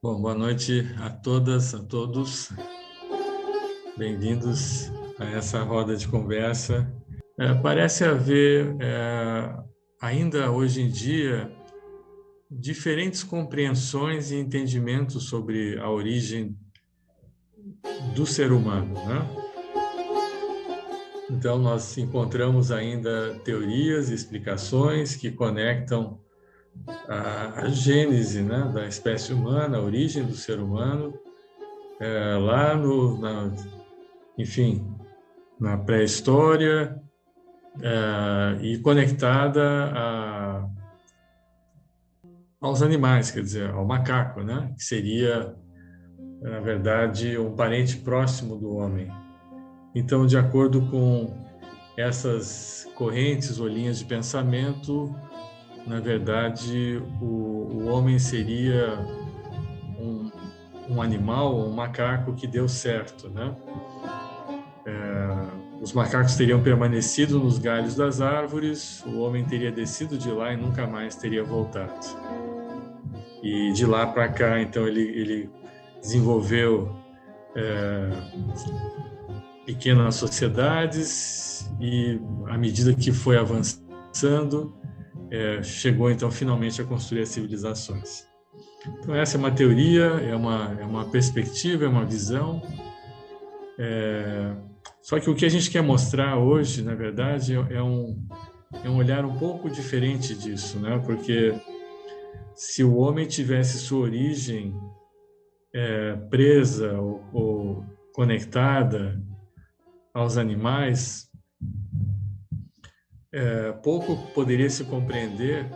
Bom, boa noite a todas, a todos. Bem-vindos a essa roda de conversa. Parece haver, ainda hoje em dia, diferentes compreensões e entendimentos sobre a origem do ser humano, né? Então, nós encontramos ainda teorias e explicações que conectam a gênese, né, da espécie humana, a origem do ser humano, lá enfim, na pré-história, e conectada aos animais, quer dizer, ao macaco, né, que seria, na verdade, um parente próximo do homem. Então, de acordo com essas correntes ou linhas de pensamento, na verdade, o homem seria um animal, um macaco que deu certo, né? Os macacos teriam permanecido nos galhos das árvores, o homem teria descido de lá e nunca mais teria voltado. E de lá para cá, então, ele desenvolveu pequenas sociedades e, à medida que foi avançando, chegou, então, finalmente a construir as civilizações. Então, essa é uma teoria, é uma perspectiva, é uma visão. Só que o que a gente quer mostrar hoje, na verdade, é um olhar um pouco diferente disso, né? Porque se o homem tivesse sua origem presa ou conectada aos animais, pouco poderia se compreender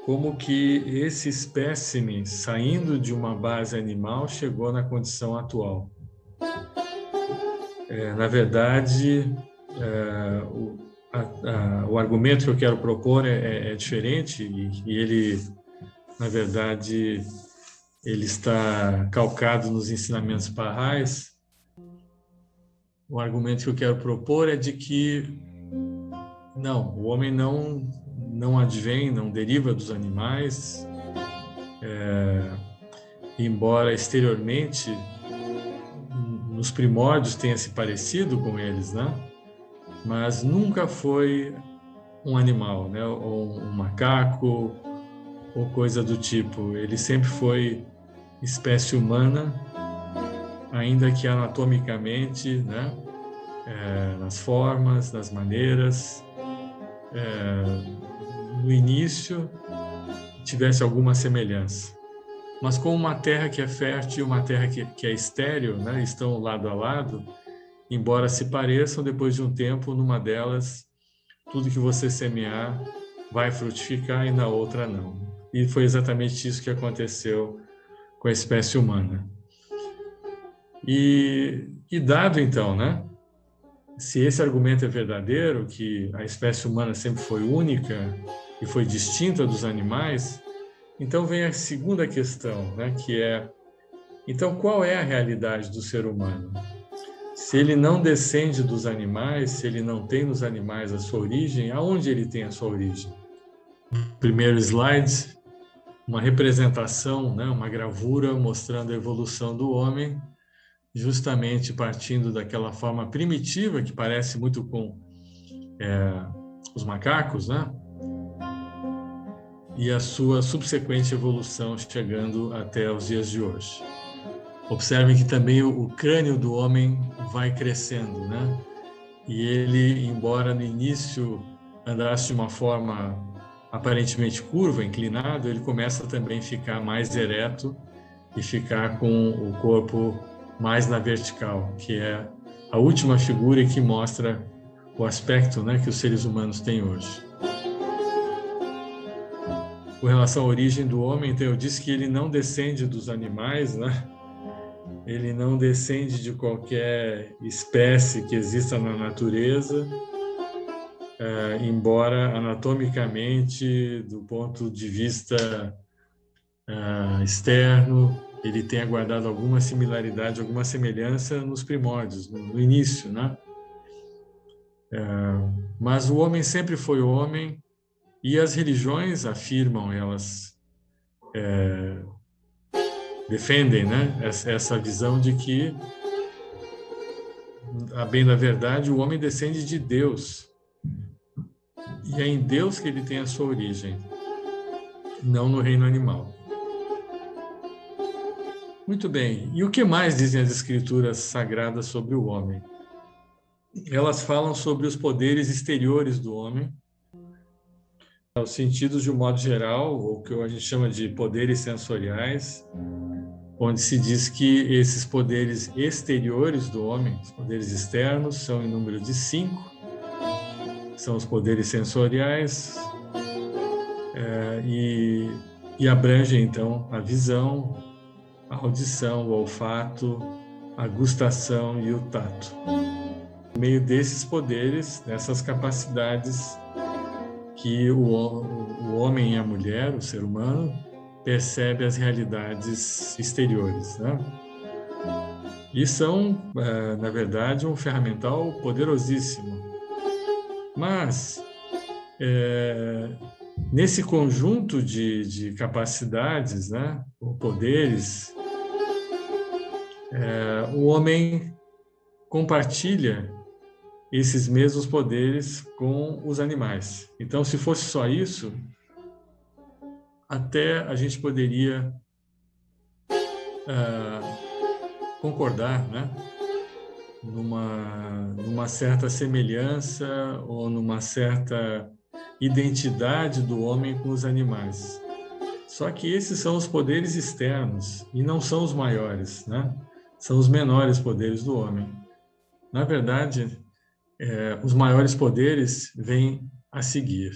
como que esse espécime, saindo de uma base animal, chegou na condição atual. Na verdade, o argumento que eu quero propor é diferente e ele, na verdade, ele está calcado nos ensinamentos parrais. O argumento que eu quero propor é de que o homem não advém, não deriva dos animais, embora exteriormente nos primórdios tenha se parecido com eles, né? Mas nunca foi um animal, né? Ou um macaco, ou coisa do tipo. Ele sempre foi espécie humana, ainda que anatomicamente, né? Nas formas, nas maneiras, no início tivesse alguma semelhança. Mas com uma terra que é fértil e uma terra que é estéril, né? Estão lado a lado, embora se pareçam, depois de um tempo, numa delas, tudo que você semear vai frutificar e na outra não. E foi exatamente isso que aconteceu com a espécie humana. E dado então, né? Se esse argumento é verdadeiro, que a espécie humana sempre foi única e foi distinta dos animais, então vem a segunda questão, né? Que é, então qual é a realidade do ser humano? Se ele não descende dos animais, se ele não tem nos animais a sua origem, aonde ele tem a sua origem? Primeiro slide, uma representação, né, uma gravura mostrando a evolução do homem, justamente partindo daquela forma primitiva que parece muito com os macacos, né? E a sua subsequente evolução chegando até os dias de hoje. Observem que também o crânio do homem vai crescendo, né? E ele, embora no início andasse de uma forma aparentemente curva, inclinado, ele começa também a ficar mais ereto e ficar com o corpo mais na vertical, que é a última figura que mostra o aspecto, né, que os seres humanos têm hoje. Com relação à origem do homem, então eu disse que ele não descende dos animais, né? Ele não descende de qualquer espécie que exista na natureza, embora anatomicamente, do ponto de vista externo, ele tenha guardado alguma similaridade, alguma semelhança nos primórdios, no início, né? Mas o homem sempre foi homem e as religiões afirmam, elas defendem, né, essa visão de que, a bem da verdade, o homem descende de Deus. E é em Deus que ele tem a sua origem, não no reino animal. Muito bem. E o que mais dizem as escrituras sagradas sobre o homem? Elas falam sobre os poderes exteriores do homem, os sentidos de um modo geral, ou que a gente chama de poderes sensoriais, onde se diz que esses poderes exteriores do homem, os poderes externos, são em número de 5, são os poderes sensoriais, e abrangem, então, a visão, a audição, o olfato, a gustação e o tato. Por meio desses poderes, dessas capacidades, que o homem e a mulher, o ser humano, percebe as realidades exteriores, né? E são, na verdade, um ferramental poderosíssimo. Mas, nesse conjunto de capacidades, né, ou poderes, o homem compartilha esses mesmos poderes com os animais. Então, se fosse só isso, até a gente poderia concordar, né, numa certa semelhança ou numa certa identidade do homem com os animais. Só que esses são os poderes externos e não são os maiores, né? São os menores poderes do homem. Na verdade, os maiores poderes vêm a seguir,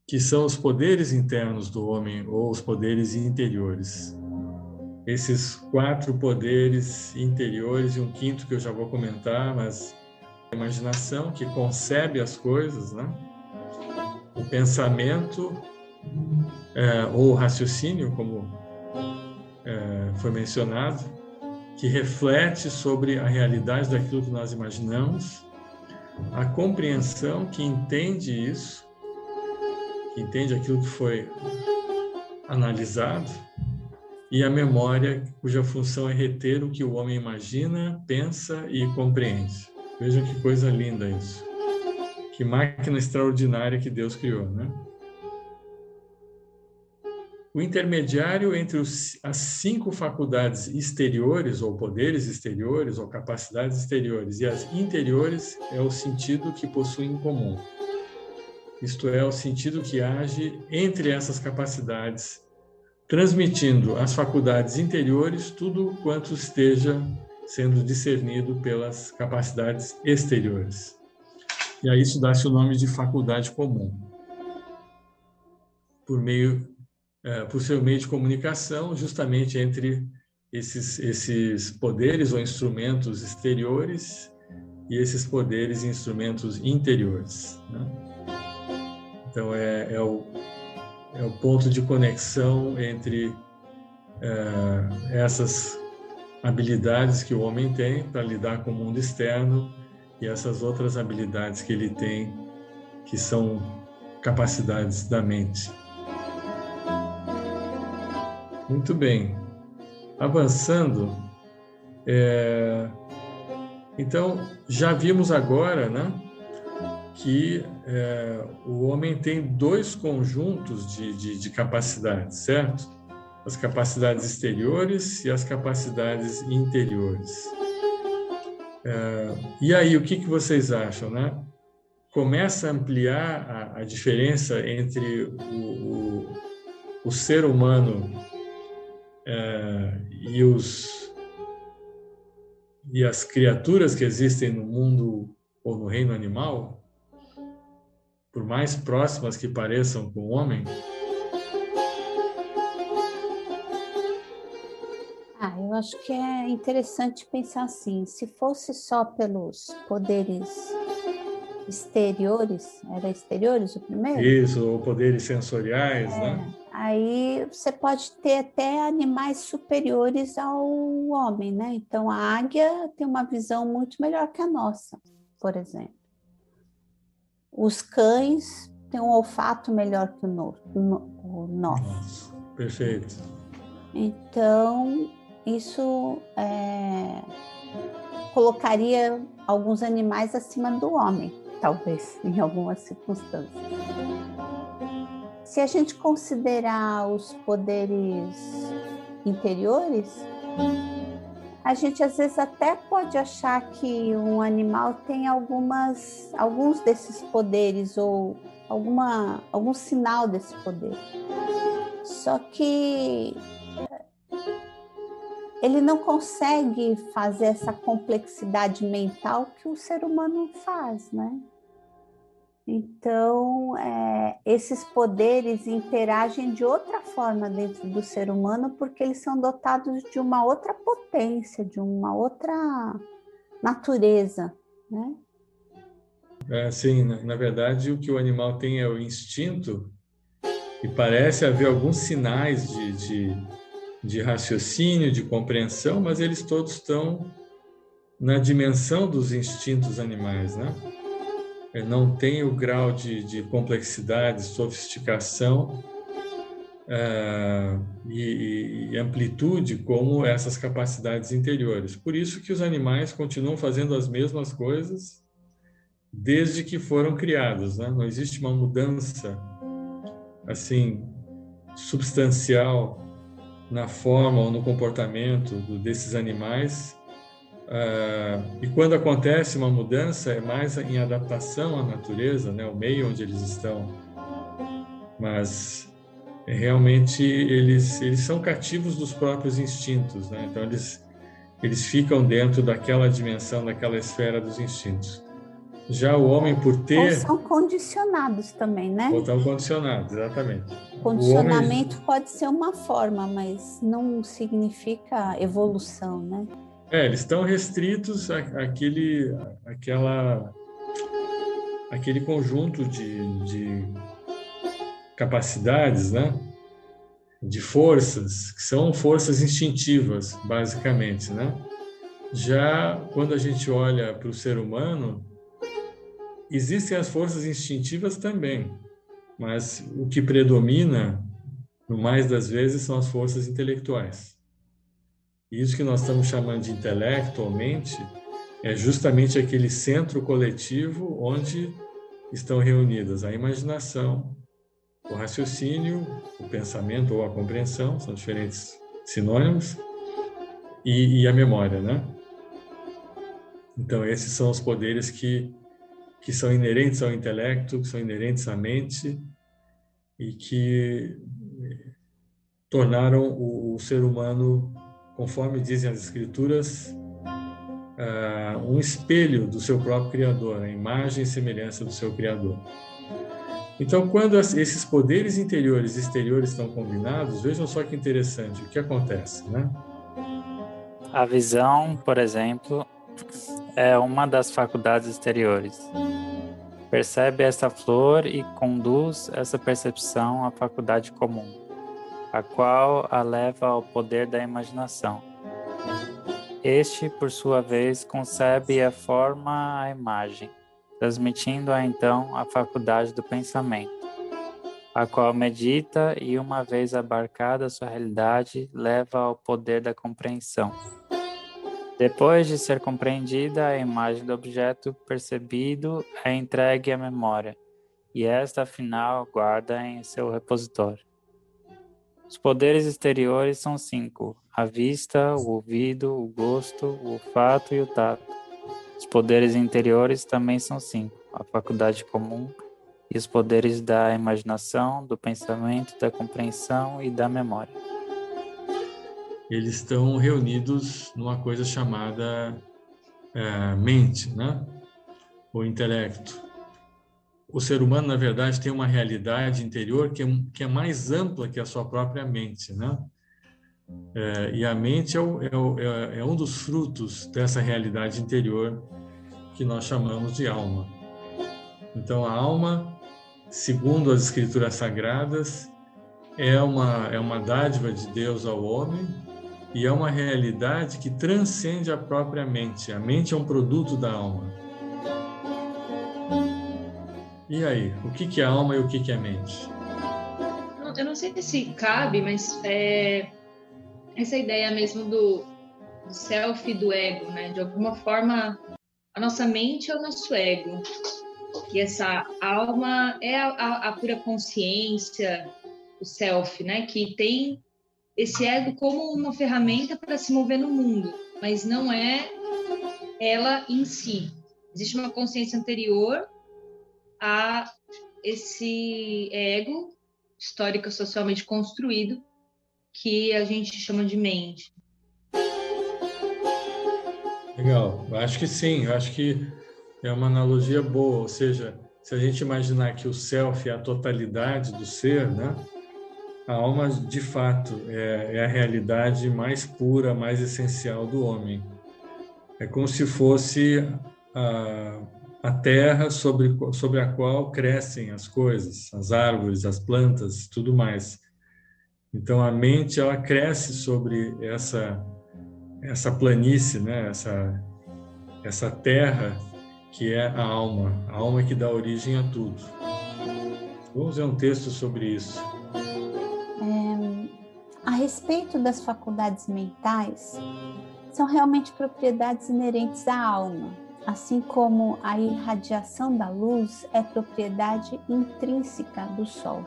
que são os poderes internos do homem ou os poderes interiores. Esses 4 poderes interiores e um quinto que eu já vou comentar, mas a imaginação que concebe as coisas, né? O pensamento ou o raciocínio, como foi mencionado, que reflete sobre a realidade daquilo que nós imaginamos, a compreensão que entende isso, que entende aquilo que foi analisado, e a memória, cuja função é reter o que o homem imagina, pensa e compreende. Vejam que coisa linda isso. Que máquina extraordinária que Deus criou, né? O intermediário entre as 5 faculdades exteriores, ou poderes exteriores, ou capacidades exteriores, e as interiores é o sentido que possuem em comum. Isto é, o sentido que age entre essas capacidades, transmitindo às faculdades interiores tudo quanto esteja sendo discernido pelas capacidades exteriores. E a isso dá-se o nome de faculdade comum. Por ser o meio de comunicação, justamente entre esses poderes ou instrumentos exteriores e esses poderes e instrumentos interiores, né? Então, é o ponto de conexão entre essas habilidades que o homem tem para lidar com o mundo externo e essas outras habilidades que ele tem, que são capacidades da mente. Muito bem. Avançando, então, já vimos agora, né, que o homem tem 2 conjuntos de capacidades, certo? As capacidades exteriores e as capacidades interiores. E aí, o que vocês acham, né? Começa a ampliar a diferença entre o ser humano e as criaturas que existem no mundo ou no reino animal, por mais próximas que pareçam com o homem? Eu acho que é interessante pensar assim, se fosse só pelos poderes exteriores, era exteriores o primeiro? Isso, ou poderes sensoriais, né? Aí você pode ter até animais superiores ao homem, né? Então a águia tem uma visão muito melhor que a nossa, por exemplo. Os cães têm um olfato melhor que o nosso. Nossa, perfeito. Então, isso colocaria alguns animais acima do homem, talvez, em algumas circunstâncias. Se a gente considerar os poderes interiores, a gente às vezes até pode achar que um animal tem alguns desses poderes ou algum sinal desse poder. Só que ele não consegue fazer essa complexidade mental que o ser humano faz, né? Então, esses poderes interagem de outra forma dentro do ser humano, porque eles são dotados de uma outra potência, de uma outra natureza, né? Assim, na verdade, o que o animal tem é o instinto, e parece haver alguns sinais de raciocínio, de compreensão, mas eles todos estão na dimensão dos instintos animais, né? Não tem o grau de complexidade, sofisticação e amplitude como essas capacidades interiores. Por isso que os animais continuam fazendo as mesmas coisas desde que foram criados, né? Não existe uma mudança assim substancial na forma ou no comportamento desses animais. E quando acontece uma mudança, é mais em adaptação à natureza, né? O meio onde eles estão. Mas realmente eles são cativos dos próprios instintos, né? Então eles ficam dentro daquela dimensão, daquela esfera dos instintos. Já o homem, por Ou ter... são condicionados também, né? Ou estão condicionados, exatamente. Condicionamento pode ser uma forma, mas não significa evolução, né? Eles estão restritos àquele conjunto de capacidades, né? De forças, que são forças instintivas, basicamente, né? Já quando a gente olha para o ser humano, existem as forças instintivas também, mas o que predomina, no mais das vezes, são as forças intelectuais. E isso que nós estamos chamando de intelecto ou mente é justamente aquele centro coletivo onde estão reunidas a imaginação, o raciocínio, o pensamento ou a compreensão, são diferentes sinônimos, e a memória, né? Então, esses são os poderes que são inerentes ao intelecto, que são inerentes à mente e que tornaram o ser humano, conforme dizem as Escrituras, um espelho do seu próprio Criador, a imagem e semelhança do seu Criador. Então, quando esses poderes interiores e exteriores estão combinados, vejam só que interessante o que acontece, né? A visão, por exemplo, é uma das faculdades exteriores. Percebe essa flor e conduz essa percepção à faculdade comum, a qual a leva ao poder da imaginação. Este, por sua vez, concebe e forma a imagem, transmitindo-a então à faculdade do pensamento, a qual medita e, uma vez abarcada sua realidade, leva ao poder da compreensão. Depois de ser compreendida, a imagem do objeto percebido é entregue à memória, e esta, afinal, guarda em seu repositório. Os poderes exteriores são 5: a vista, o ouvido, o gosto, o olfato e o tato. Os poderes interiores também são 5: a faculdade comum e os poderes da imaginação, do pensamento, da compreensão e da memória. Eles estão reunidos numa coisa chamada mente, né? O intelecto. O ser humano, na verdade, tem uma realidade interior que é mais ampla que a sua própria mente, né? E a mente é um dos frutos dessa realidade interior que nós chamamos de alma. Então, a alma, segundo as Escrituras Sagradas, é uma dádiva de Deus ao homem e é uma realidade que transcende a própria mente. A mente é um produto da alma. E aí, o que é alma e o que é mente? Eu não sei se cabe, mas essa ideia mesmo do self e do ego, né? De alguma forma, a nossa mente é o nosso ego. E essa alma é a pura consciência, o self, né? Que tem esse ego como uma ferramenta para se mover no mundo, mas não é ela em si. Existe uma consciência anterior a esse ego histórico socialmente construído que a gente chama de mente. Legal, eu acho que sim, eu acho que é uma analogia boa, ou seja, se a gente imaginar que o self é a totalidade do ser, né? A alma, de fato, é a realidade mais pura, mais essencial do homem. É como se fosse a terra sobre a qual crescem as coisas, as árvores, as plantas, tudo mais. Então, a mente, ela cresce sobre essa planície, né? Essa terra que é a alma que dá origem a tudo. Vamos ver um texto sobre isso. A respeito das faculdades mentais, são realmente propriedades inerentes à alma, assim como a irradiação da luz é propriedade intrínseca do Sol.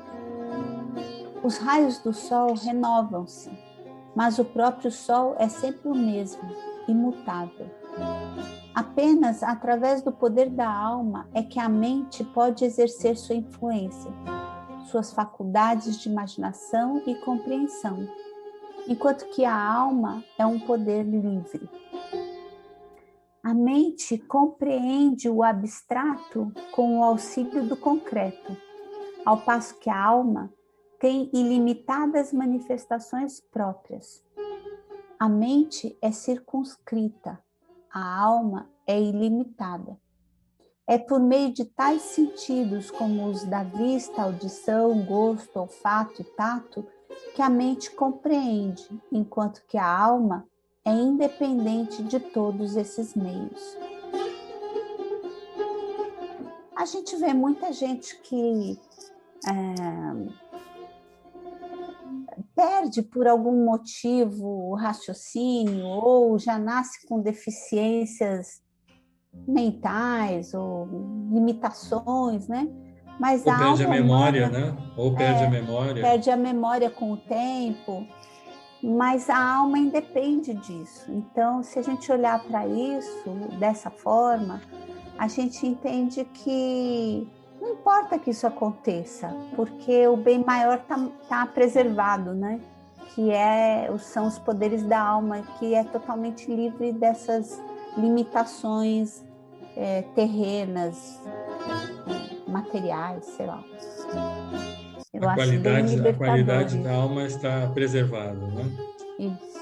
Os raios do Sol renovam-se, mas o próprio Sol é sempre o mesmo, imutável. Apenas através do poder da alma é que a mente pode exercer sua influência, suas faculdades de imaginação e compreensão, enquanto que a alma é um poder livre. A mente compreende o abstrato com o auxílio do concreto, ao passo que a alma tem ilimitadas manifestações próprias. A mente é circunscrita, a alma é ilimitada. É por meio de tais sentidos, como os da vista, audição, gosto, olfato e tato, que a mente compreende, enquanto que a alma é independente de todos esses meios. A gente vê muita gente que perde por algum motivo o raciocínio ou já nasce com deficiências mentais ou limitações, né? Mas Ou a perde a alma memória, humana né? Ou perde a memória. perde a memória com o tempo, mas a alma independe disso. Então, se a gente olhar para isso dessa forma, a gente entende que não importa que isso aconteça, porque o bem maior tá preservado, né? Que são os poderes da alma, que é totalmente livre dessas limitações terrenas, materiais, sei lá. Eu acho bem libertador. A qualidade da alma está preservada, né? Isso.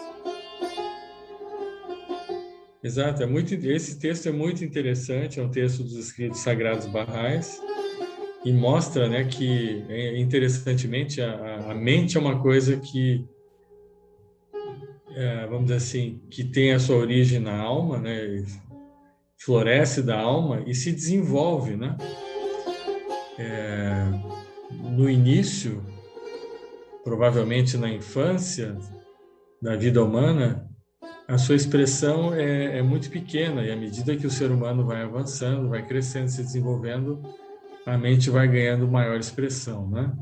Exato, esse texto é muito interessante, é um texto dos escritos sagrados Baha'is e mostra, né, que, interessantemente, a mente é uma coisa que, vamos dizer assim, que tem a sua origem na alma, né, floresce da alma e se desenvolve, né? No início, provavelmente na infância da vida humana, a sua expressão é muito pequena e à medida que o ser humano vai avançando, vai crescendo, se desenvolvendo, a mente vai ganhando maior expressão, né?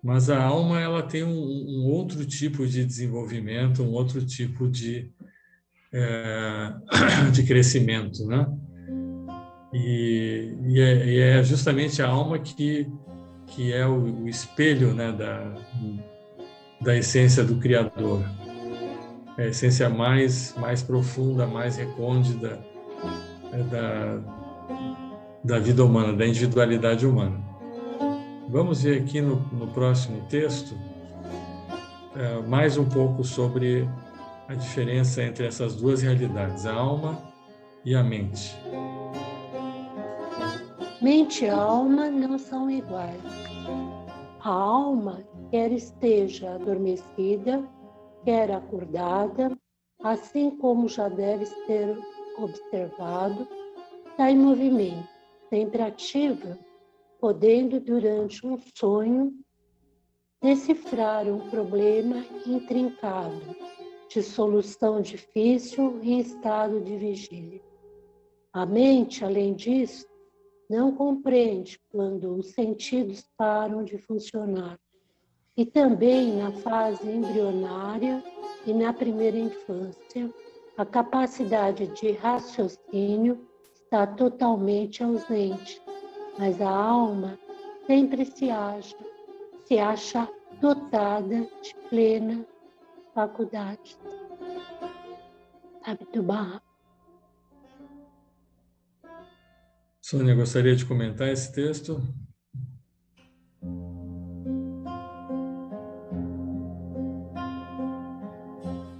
Mas a alma, ela tem um outro tipo de desenvolvimento, um outro tipo de crescimento, né? E é justamente a alma que é o espelho, né, da essência do Criador. É a essência mais profunda, mais recôndita da vida humana, da individualidade humana. Vamos ver aqui no próximo texto mais um pouco sobre a diferença entre essas duas realidades, a alma e a mente. Mente e alma não são iguais. A alma, quer esteja adormecida, quer acordada, assim como já deve ser observado, está em movimento, sempre ativa, podendo durante um sonho decifrar um problema intrincado, de solução difícil em estado de vigília. A mente, além disso, não compreende quando os sentidos param de funcionar. E também na fase embrionária e na primeira infância, a capacidade de raciocínio está totalmente ausente, mas a alma sempre se acha dotada de plena faculdade. Abdu'l-Bahá. Sônia, gostaria de comentar esse texto?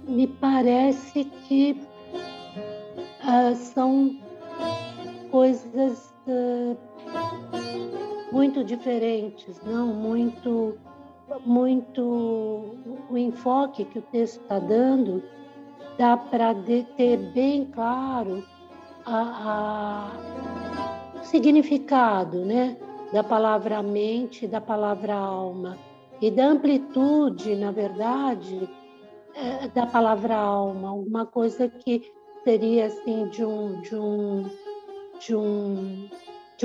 Me parece que são coisas muito diferentes, não? Muito o enfoque que o texto está dando dá para ter bem claro o significado, né, da palavra mente, da palavra alma e da amplitude, na verdade, da palavra alma, alguma coisa que seria assim de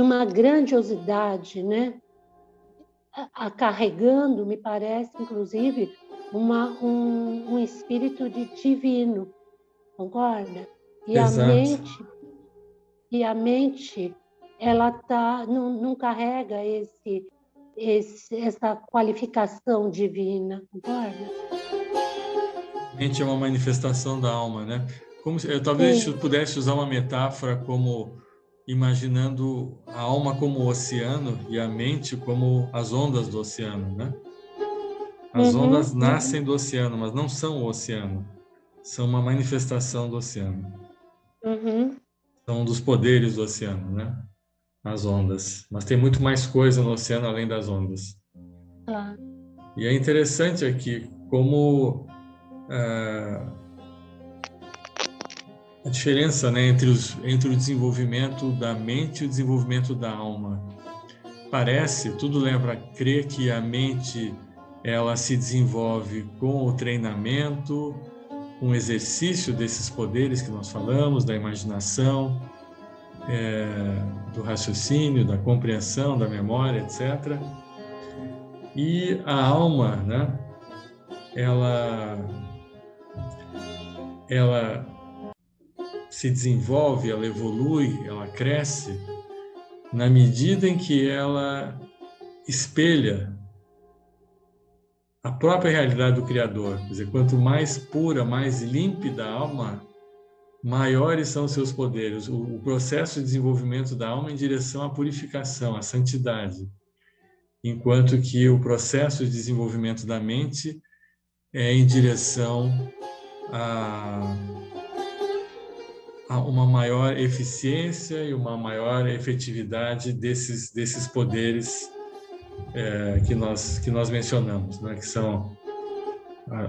uma grandiosidade, né? Acarregando, me parece, inclusive, um espírito de divino, concorda? E Exato. a mente, ela não carrega essa qualificação divina, concorda? A mente é uma manifestação da alma, né? Talvez eu pudesse usar uma metáfora como imaginando a alma como o oceano e a mente como as ondas do oceano, né? As ondas nascem do oceano, mas não são o oceano. São uma manifestação do oceano. São um dos poderes do oceano, né? As ondas. Mas tem muito mais coisa no oceano além das ondas. E é interessante aqui como a diferença, né, entre o desenvolvimento da mente e o desenvolvimento da alma. Tudo leva a crer que a mente ela se desenvolve com o treinamento, com o exercício desses poderes que nós falamos, da imaginação, do raciocínio, da compreensão, da memória, etc. E a alma, né, ela se desenvolve, ela evolui, ela cresce na medida em que ela espelha a própria realidade do Criador. Quer dizer, quanto mais pura, mais límpida a alma, maiores são seus poderes. O processo de desenvolvimento da alma em direção à purificação, à santidade, enquanto que o processo de desenvolvimento da mente é em direção a uma maior eficiência e uma maior efetividade desses poderes que nós mencionamos, né? Que são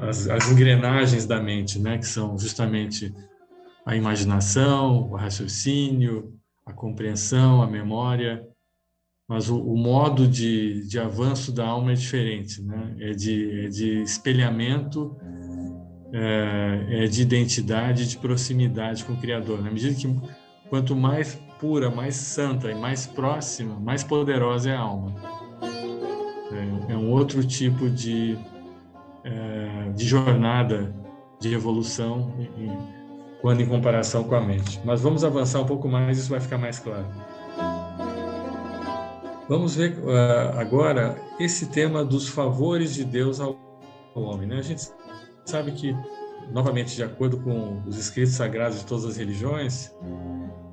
as engrenagens da mente, né? Que são justamente a imaginação, o raciocínio, a compreensão, a memória. Mas o modo de avanço da alma é diferente, né? É de espelhamento, de identidade, de proximidade com o Criador. Na medida que quanto mais pura, mais santa e mais próxima, mais poderosa é a alma. É um outro tipo de jornada de evolução quando em comparação com a mente. Mas vamos avançar um pouco mais, isso vai ficar mais claro. Vamos ver agora esse tema dos favores de Deus ao homem, né? A gente sabe que, novamente, de acordo com os escritos sagrados de todas as religiões,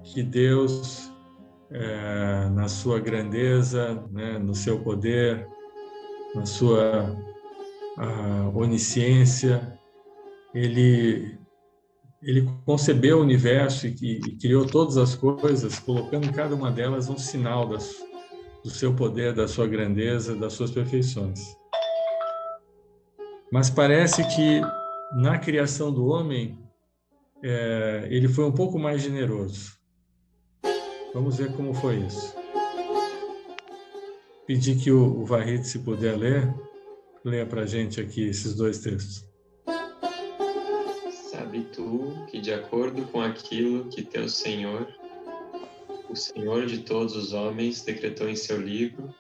que Deus, na sua grandeza, né, no seu poder, na sua onisciência, ele concebeu o universo e criou todas as coisas, colocando em cada uma delas um sinal do seu poder, da sua grandeza, das suas perfeições. Mas parece que na criação do homem, ele foi um pouco mais generoso. Vamos ver como foi isso. Pedir que o Vahid, se puder ler, leia para a gente aqui esses dois textos. Sabe tu que, de acordo com aquilo que teu Senhor, o Senhor de todos os homens, decretou em seu livro,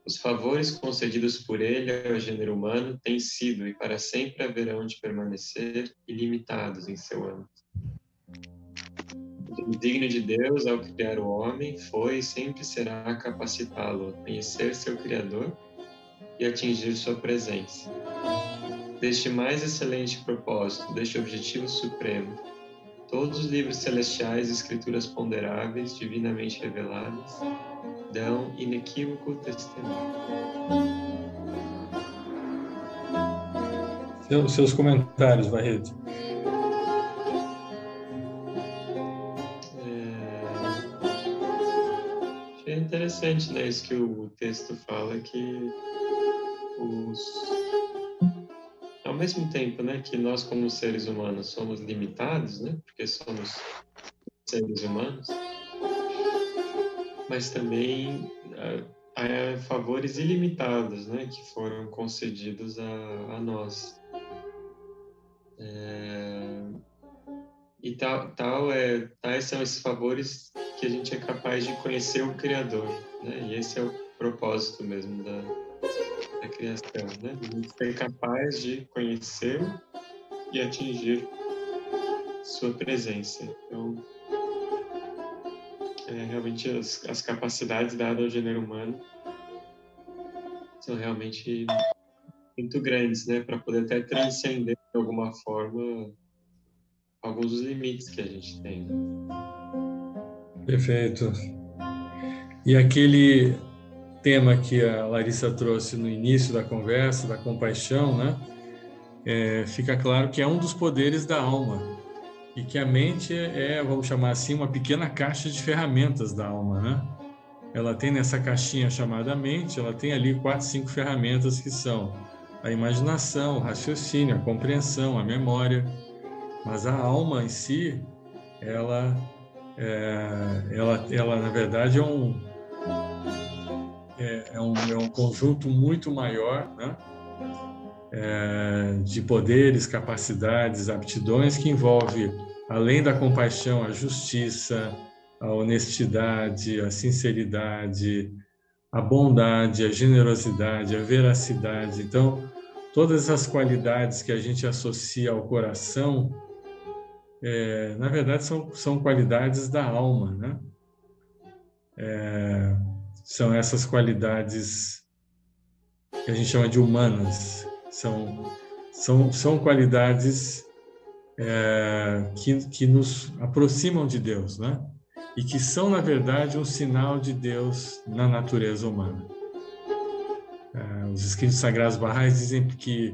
os favores concedidos por ele ao gênero humano têm sido e para sempre haverão de permanecer ilimitados em seu âmbito. O desígnio de Deus ao criar o homem foi e sempre será capacitá-lo a conhecer seu Criador e atingir sua presença. Deste mais excelente propósito, deste objetivo supremo, todos os livros celestiais e escrituras ponderáveis, divinamente reveladas, dão inequívoco testemunho. Seus comentários, Barreto. É interessante, né, isso que o texto fala, que ao mesmo tempo, né, que nós como seres humanos somos limitados, né, porque somos seres humanos, mas também há favores ilimitados, né, que foram concedidos a nós. E tais são esses favores que a gente é capaz de conhecer o Criador, né? E esse é o propósito mesmo da criação, né? A gente ser capaz de conhecê-lo e atingir sua presença. Então, realmente as capacidades dadas ao gênero humano são realmente muito grandes, né? Para poder até transcender de alguma forma alguns dos limites que a gente tem. Perfeito. E aquele tema que a Larissa trouxe no início da conversa, da compaixão, né? Fica claro que é um dos poderes da alma e que a mente vamos chamar assim, uma pequena caixa de ferramentas da alma, né? Ela tem nessa caixinha chamada mente, ela tem ali 4, 5 ferramentas que são a imaginação, o raciocínio, a compreensão, a memória. Mas a alma em si, ela na verdade é um conjunto muito maior, né? De poderes, capacidades, aptidões que envolve, além da compaixão, a justiça, a honestidade, a sinceridade, a bondade, a generosidade, a veracidade. Então, todas essas qualidades que a gente associa ao coração, na verdade, são qualidades da alma, né? São essas qualidades que a gente chama de humanas. São qualidades que nos aproximam de Deus, né? E que são, na verdade, um sinal de Deus na natureza humana. Os escritos sagrados barrais dizem que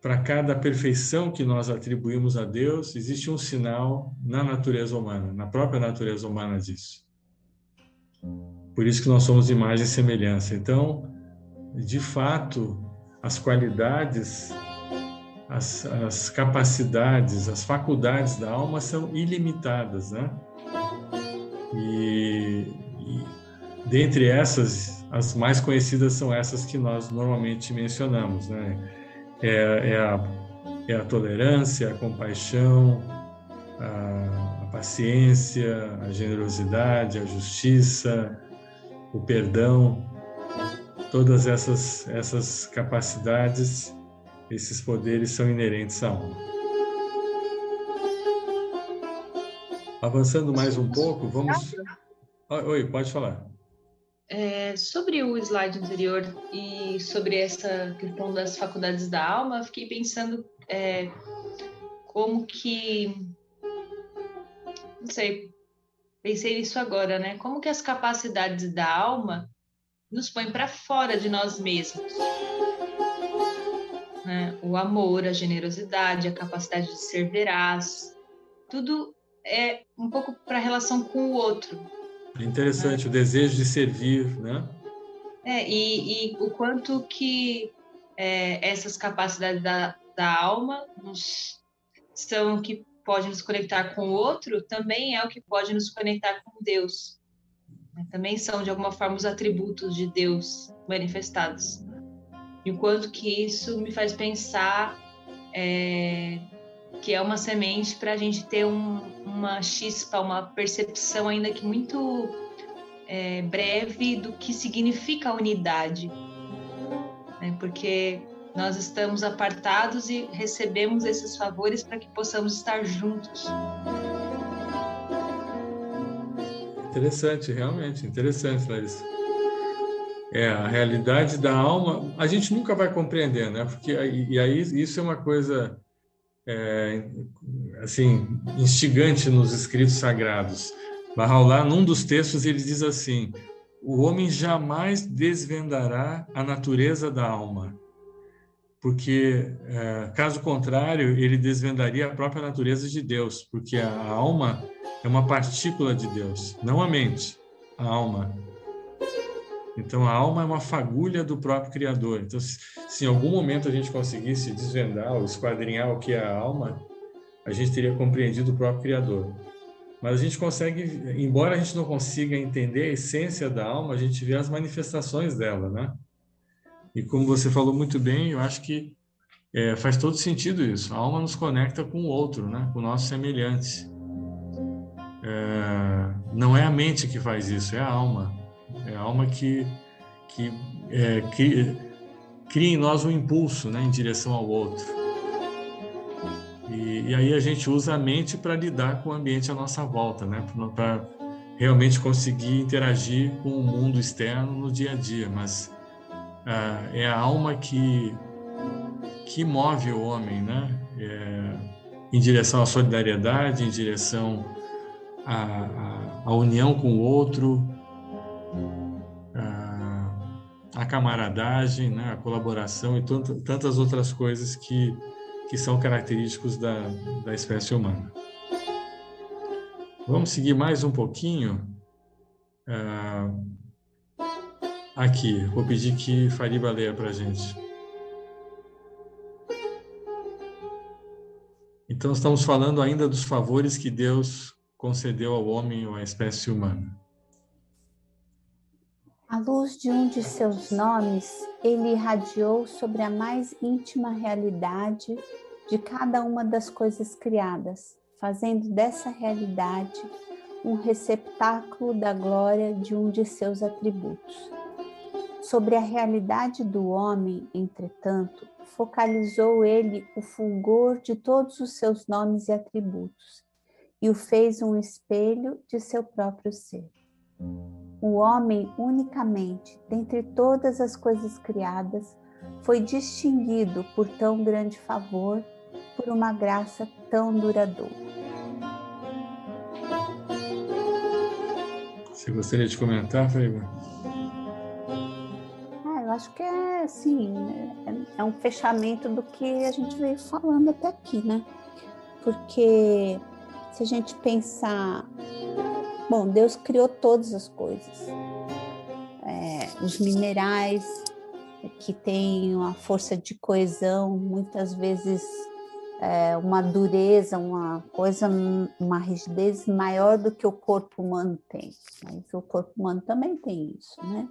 para cada perfeição que nós atribuímos a Deus, existe um sinal na natureza humana, na própria natureza humana disso. Por isso que nós somos imagem e semelhança. Então, de fato, as qualidades, as capacidades, as faculdades da alma são ilimitadas, né? E dentre essas, as mais conhecidas são essas que nós normalmente mencionamos, né? É a tolerância, a compaixão, a paciência, a generosidade, a justiça, o perdão. Todas essas capacidades, esses poderes são inerentes à alma. Avançando mais um pouco, vamos... Oi, pode falar. Sobre o slide anterior e sobre essa questão das faculdades da alma, eu fiquei pensando como que... Não sei, pensei nisso agora, né? Como que as capacidades da alma nos põem para fora de nós mesmos? Né? O amor, a generosidade, a capacidade de ser veraz, tudo é um pouco para a relação com o outro. É interessante, o desejo de servir, né? E o quanto que essas capacidades da alma são que pode nos conectar com o outro, também é o que pode nos conectar com Deus. né? Também são, de alguma forma, os atributos de Deus manifestados. E o quanto que isso me faz pensar que é uma semente para a gente ter uma chispa, uma percepção ainda que muito breve do que significa a unidade, né? Porque nós estamos apartados e recebemos esses favores para que possamos estar juntos. Interessante, realmente, interessante, Larissa. A realidade da alma, a gente nunca vai compreender, né? Porque aí isso é uma coisa assim, instigante nos escritos sagrados. Bahá'u'lláh, num dos textos, ele diz assim: o homem jamais desvendará a natureza da alma, porque, caso contrário, ele desvendaria a própria natureza de Deus, porque a alma é uma partícula de Deus, não a mente, a alma. Então, a alma é uma fagulha do próprio Criador. Então, se em algum momento a gente conseguisse desvendar ou esquadrinhar o que é a alma, a gente teria compreendido o próprio Criador. Mas a gente consegue, embora a gente não consiga entender a essência da alma, a gente vê as manifestações dela, né? E como você falou muito bem, eu acho que faz todo sentido isso. A alma nos conecta com o outro, né? Com o nosso semelhante. Não é a mente que faz isso, é a alma. É a alma que cria em nós um impulso, né, em direção ao outro. E aí a gente usa a mente para lidar com o ambiente à nossa volta, né, para realmente conseguir interagir com o mundo externo no dia a dia. Mas é a alma que move o homem, né, em direção à solidariedade, em direção à união com o outro, a camaradagem, né, a colaboração e tantas outras coisas que são característicos da espécie humana. Vamos seguir mais um pouquinho. Aqui, vou pedir que Fariba leia para a gente. Então, estamos falando ainda dos favores que Deus concedeu ao homem ou à espécie humana. À luz de um de seus nomes, ele irradiou sobre a mais íntima realidade de cada uma das coisas criadas, fazendo dessa realidade um receptáculo da glória de um de seus atributos. Sobre a realidade do homem, entretanto, focalizou ele o fulgor de todos os seus nomes e atributos, e o fez um espelho de seu próprio ser. O homem, unicamente, dentre todas as coisas criadas, foi distinguido por tão grande favor, por uma graça tão duradoura. Você gostaria de comentar, Fariba? Eu acho que assim, é um fechamento do que a gente veio falando até aqui, né? Porque se a gente pensar... Bom, Deus criou todas as coisas. Os minerais que têm uma força de coesão, muitas vezes uma dureza, uma rigidez maior do que o corpo humano tem. Mas o corpo humano também tem isso, né?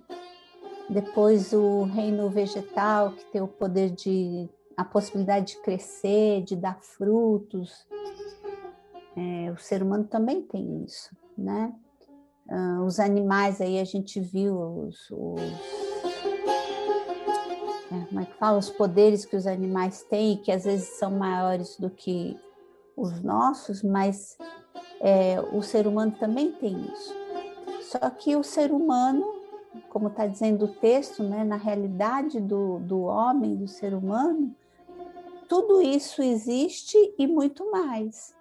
Depois o reino vegetal, que tem o poder a possibilidade de crescer, de dar frutos. O ser humano também tem isso, né? Os animais, aí a gente viu como é que fala? Os poderes que os animais têm, que às vezes são maiores do que os nossos, mas o ser humano também tem isso. Só que o ser humano, como está dizendo o texto, né, na realidade do homem, do ser humano, tudo isso existe e muito mais.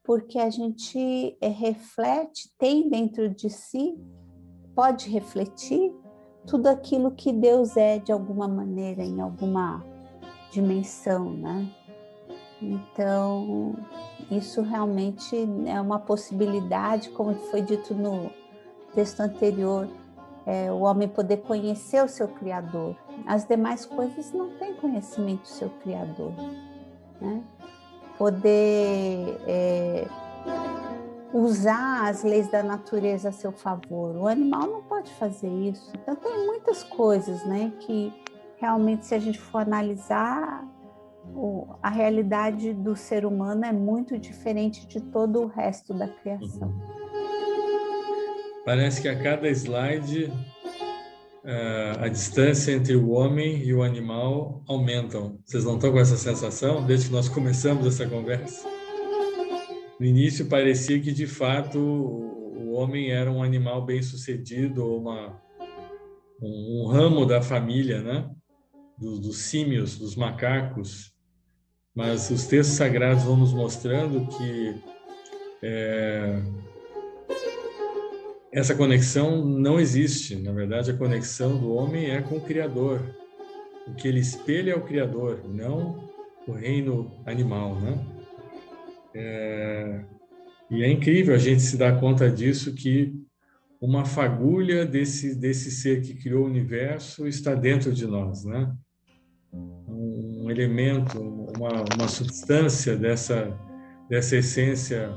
Porque a gente reflete, tem dentro de si, pode refletir tudo aquilo que Deus é de alguma maneira, em alguma dimensão, né? Então, isso realmente é uma possibilidade, como foi dito no texto anterior, o homem poder conhecer o seu Criador. As demais coisas não têm conhecimento do seu Criador, né? Poder usar as leis da natureza a seu favor. O animal não pode fazer isso. Então tem muitas coisas, né, que realmente, se a gente for analisar, a realidade do ser humano é muito diferente de todo o resto da criação. Parece que a cada slide a distância entre o homem e o animal aumentam. Vocês não estão com essa sensação desde que nós começamos essa conversa? No início parecia que, de fato, o homem era um animal bem-sucedido, ou um ramo da família, né? Dos símios, dos macacos. Mas os textos sagrados vão nos mostrando que essa conexão não existe. Na verdade, a conexão do homem é com o Criador. O que ele espelha é o Criador, não o reino animal, né? E é incrível a gente se dar conta disso, que uma fagulha desse ser que criou o universo está dentro de nós, né? Um elemento, uma substância dessa essência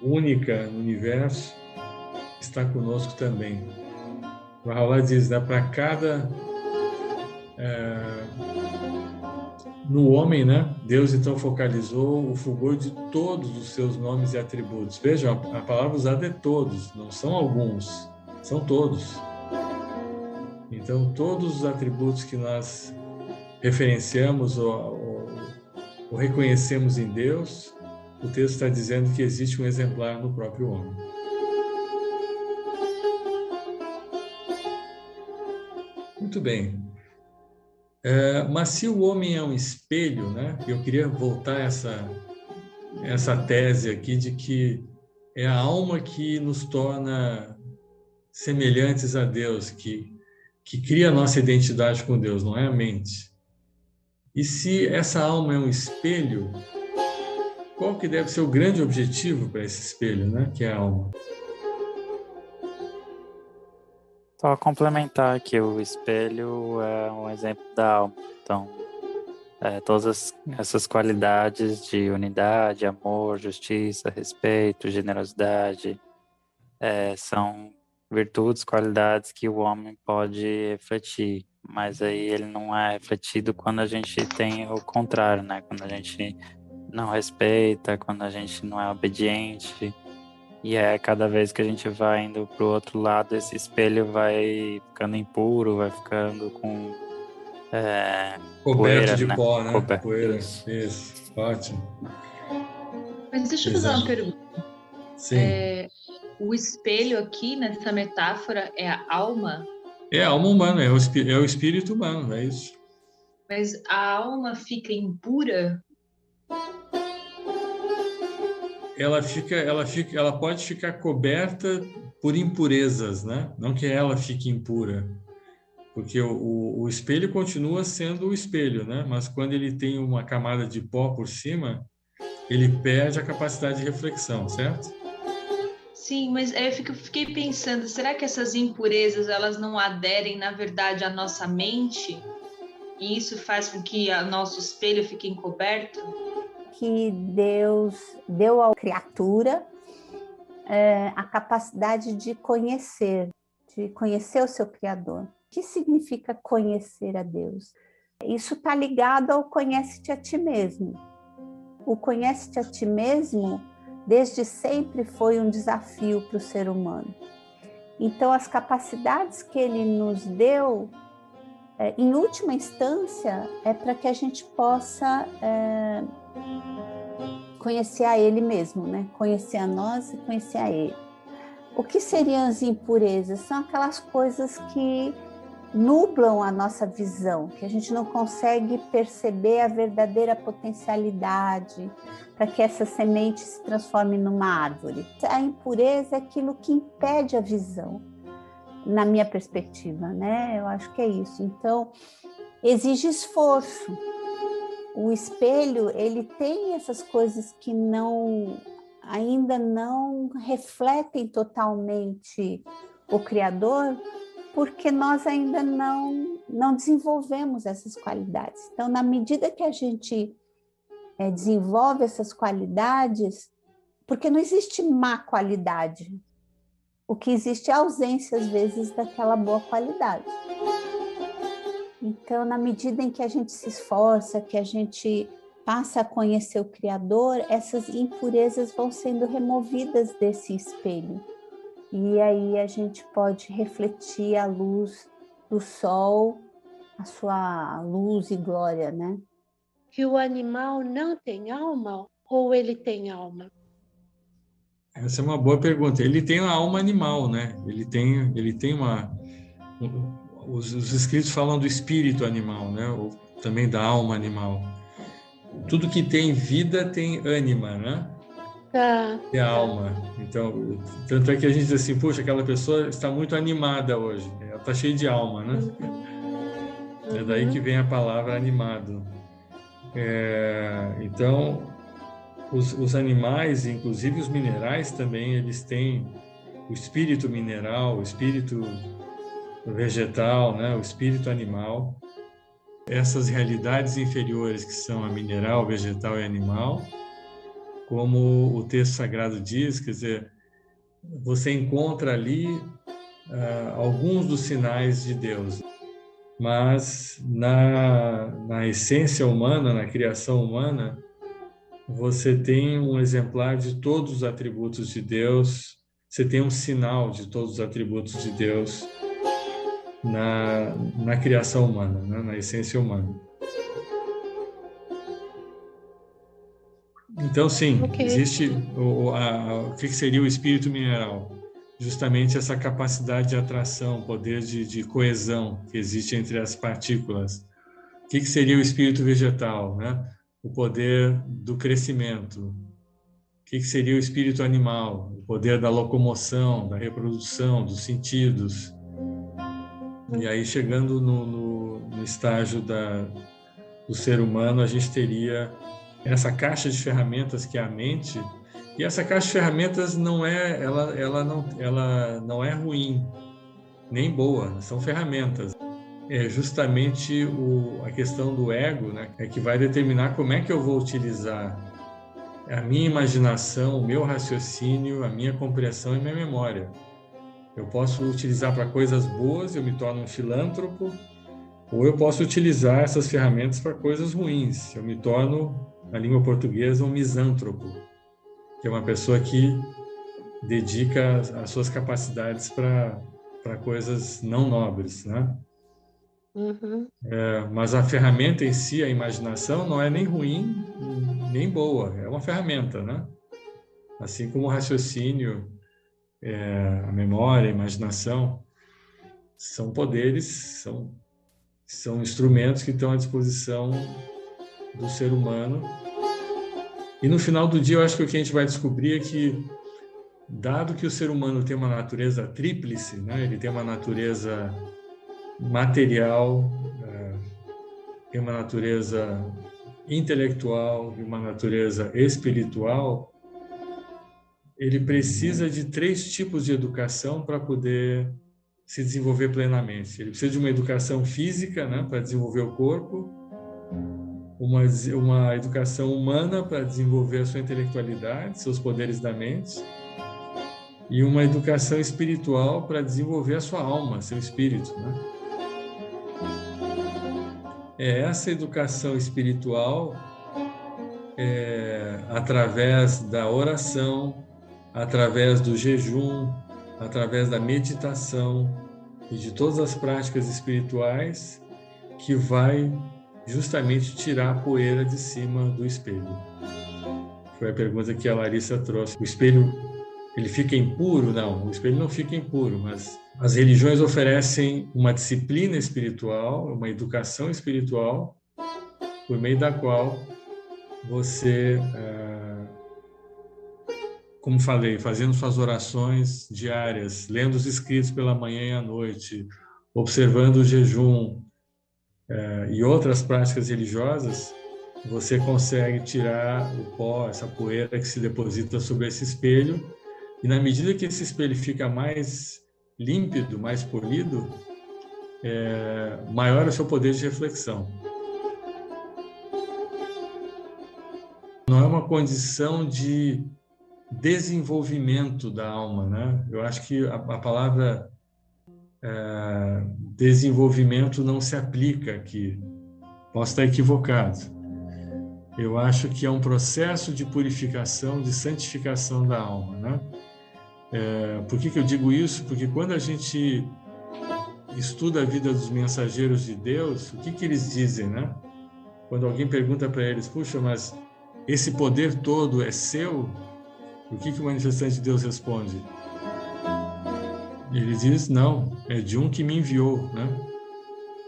única no universo está conosco também. O Raulá diz, né, para cada... no homem, né, Deus então focalizou o fulgor de todos os seus nomes e atributos. Vejam, a palavra usada é todos, não são alguns, são todos. Então, todos os atributos que nós referenciamos ou reconhecemos em Deus, o texto está dizendo que existe um exemplar no próprio homem. Muito bem. Mas se o homem é um espelho, né? Eu queria voltar essa tese aqui de que é a alma que nos torna semelhantes a Deus, que cria a nossa identidade com Deus, não é a mente. E se essa alma é um espelho, qual que deve ser o grande objetivo para esse espelho, né? Que é a alma? Só complementar que o espelho é um exemplo da alma. Então, todas essas qualidades de unidade, amor, justiça, respeito, generosidade, são virtudes, qualidades que o homem pode refletir. Mas aí ele não é refletido quando a gente tem o contrário, né? Quando a gente não respeita, quando a gente não é obediente. E cada vez que a gente vai indo para o outro lado, esse espelho vai ficando impuro, vai ficando com coberto poeira, de né? pó, né? Coberto. Poeira, isso, ótimo. Mas deixa eu fazer uma pergunta. Sim. O espelho aqui, nessa metáfora, é a alma? É a alma humana, é o espírito humano, é isso. Mas a alma fica impura? Ela pode ficar coberta por impurezas, né? Não que ela fique impura, porque o espelho continua sendo o espelho, né? Mas quando ele tem uma camada de pó por cima, ele perde a capacidade de reflexão, certo? Sim, mas eu fiquei pensando, será que essas impurezas elas não aderem, na verdade, à nossa mente? E isso faz com que o nosso espelho fique encoberto? Que Deus deu à criatura a capacidade de conhecer o seu Criador. O que significa conhecer a Deus? Isso está ligado ao conhece-te a ti mesmo. O conhece-te a ti mesmo, desde sempre, foi um desafio para o ser humano. Então, as capacidades que ele nos deu, em última instância, é para que a gente possa conhecer a ele mesmo, né? Conhecer a nós e conhecer a ele. O que seriam as impurezas? São aquelas coisas que nublam a nossa visão, que a gente não consegue perceber a verdadeira potencialidade para que essa semente se transforme numa árvore. A impureza é aquilo que impede a visão, na minha perspectiva, né? Eu acho que é isso. Então, exige esforço. O espelho, ele tem essas coisas que ainda não refletem totalmente o Criador, porque nós ainda não desenvolvemos essas qualidades. Então, na medida que a gente desenvolve essas qualidades, Porque não existe má qualidade. O que existe é a ausência, às vezes, daquela boa qualidade. Então, na medida em que a gente se esforça, que a gente passa a conhecer o Criador, essas impurezas vão sendo removidas desse espelho. E aí a gente pode refletir a luz do sol, a sua luz e glória, né? Que o animal não tem alma ou ele tem alma? Essa é uma boa pergunta. Ele tem uma alma animal, né? Ele tem os escritos falam do espírito animal, né? Ou também da alma animal. Tudo que tem vida tem ânima, né? É a alma. Então, tanto é que a gente diz assim, poxa, aquela pessoa está muito animada hoje. Ela está cheia de alma, né? É daí que vem a palavra animado. Então, os animais, inclusive os minerais também, eles têm o espírito mineral, o espírito vegetal, né? O espírito animal. Essas realidades inferiores que são a mineral, vegetal e animal, como o texto sagrado diz, quer dizer, você encontra ali alguns dos sinais de Deus, mas na essência humana, na criação humana, você tem um exemplar de todos os atributos de Deus, você tem um sinal de todos os atributos de Deus na criação humana, né? Na essência humana. Então, sim, existe o que seria o espírito mineral? Justamente essa capacidade de atração, poder de coesão que existe entre as partículas. O que seria o espírito vegetal, né? O poder do crescimento. O que seria o espírito animal? O poder da locomoção, da reprodução, dos sentidos. E aí, chegando no estágio do ser humano, a gente teria essa caixa de ferramentas que é a mente. E essa caixa de ferramentas não é ruim, nem boa, são ferramentas. É justamente a questão do ego, né, é que vai determinar como é que eu vou utilizar a minha imaginação, o meu raciocínio, a minha compreensão e minha memória. Eu posso utilizar para coisas boas, eu me torno um filântropo, ou eu posso utilizar essas ferramentas para coisas ruins. Eu me torno, na língua portuguesa, um misântropo, que é uma pessoa que dedica as suas capacidades para coisas não nobres, né? Mas a ferramenta em si, a imaginação, não é nem ruim nem boa, é uma ferramenta, né? Assim como o raciocínio, a memória, a imaginação, são poderes, são instrumentos que estão à disposição do ser humano. E no final do dia, eu acho que o que a gente vai descobrir é que, dado que o ser humano tem uma natureza tríplice, né? Ele tem uma natureza material, tem uma natureza intelectual e uma natureza espiritual, ele precisa de 3 tipos de educação para poder se desenvolver plenamente. Ele precisa de uma educação física, né, para desenvolver o corpo, uma educação humana para desenvolver a sua intelectualidade, seus poderes da mente, e uma educação espiritual para desenvolver a sua alma, seu espírito, né? Essa educação espiritual, através da oração, através do jejum, através da meditação e de todas as práticas espirituais, que vai justamente tirar a poeira de cima do espelho. Foi a pergunta que a Larissa trouxe. O espelho, ele fica impuro? Não, o espelho não fica impuro, mas as religiões oferecem uma disciplina espiritual, uma educação espiritual, por meio da qual você, como falei, fazendo suas orações diárias, lendo os escritos pela manhã e à noite, observando o jejum e outras práticas religiosas, você consegue tirar o pó, essa poeira que se deposita sobre esse espelho, e na medida que esse espelho fica mais límpido, mais polido, maior é o seu poder de reflexão. Não é uma condição de desenvolvimento da alma, né? Eu acho que a palavra desenvolvimento não se aplica aqui. Posso estar equivocado. Eu acho que é um processo de purificação, de santificação da alma, né? Por que eu digo isso? Porque quando a gente estuda a vida dos mensageiros de Deus, o que eles dizem, né? Quando alguém pergunta para eles, puxa, mas esse poder todo é seu? O que o manifestante de Deus responde? Ele diz, não, é de um que me enviou, né?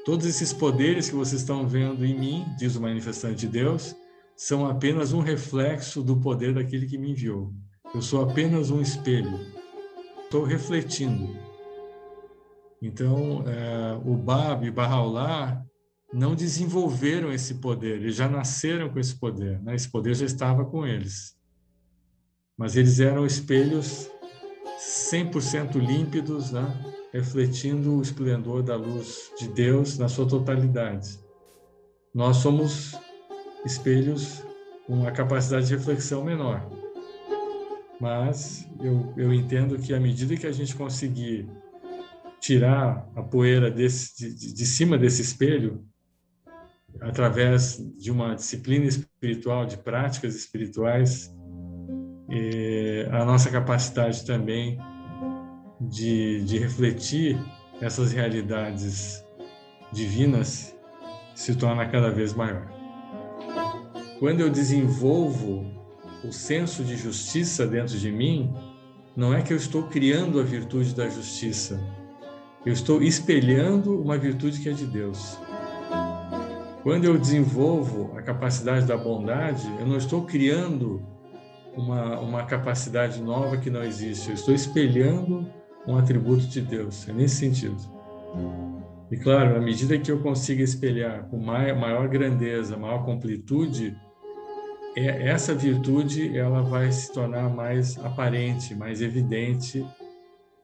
Todos esses poderes que vocês estão vendo em mim, diz o manifestante de Deus, são apenas um reflexo do poder daquele que me enviou. Eu sou apenas um espelho. Estou refletindo. Então, o Baba e Bahá'u'lláh não desenvolveram esse poder, eles já nasceram com esse poder, né? Esse poder já estava com eles. Mas eles eram espelhos 100% límpidos, né? Refletindo o esplendor da luz de Deus na sua totalidade. Nós somos espelhos com uma capacidade de reflexão menor. Mas eu entendo que à medida que a gente conseguir tirar a poeira de cima desse espelho, através de uma disciplina espiritual, de práticas espirituais, a nossa capacidade também de refletir essas realidades divinas se torna cada vez maior. Quando eu desenvolvo o senso de justiça dentro de mim, não é que eu estou criando a virtude da justiça, eu estou espelhando uma virtude que é de Deus. Quando eu desenvolvo a capacidade da bondade, eu não estou criando uma capacidade nova que não existe, eu estou espelhando um atributo de Deus, é nesse sentido. E claro, à medida que eu consiga espelhar com maior grandeza, maior completude, essa virtude ela vai se tornar mais aparente, mais evidente,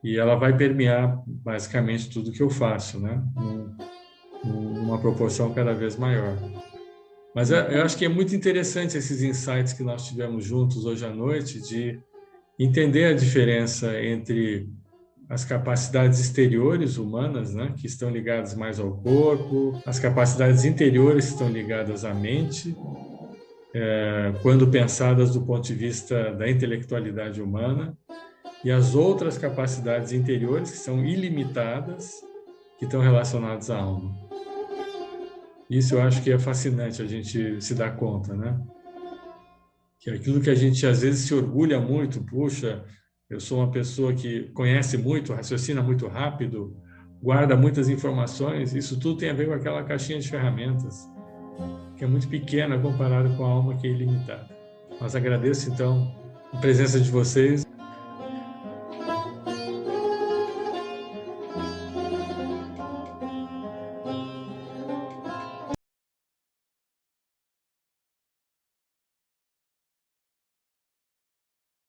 e ela vai permear basicamente tudo que eu faço, né? Numa proporção cada vez maior. Mas eu acho que é muito interessante esses insights que nós tivemos juntos hoje à noite, de entender a diferença entre as capacidades exteriores humanas, né, que estão ligadas mais ao corpo, as capacidades interiores que estão ligadas à mente, quando pensadas do ponto de vista da intelectualidade humana, e as outras capacidades interiores que são ilimitadas, que estão relacionadas à alma. Isso eu acho que é fascinante a gente se dar conta, né? Que aquilo que a gente às vezes se orgulha muito, puxa, eu sou uma pessoa que conhece muito, raciocina muito rápido, guarda muitas informações, isso tudo tem a ver com aquela caixinha de ferramentas, que é muito pequena comparada com a alma que é ilimitada. Mas agradeço, então, a presença de vocês.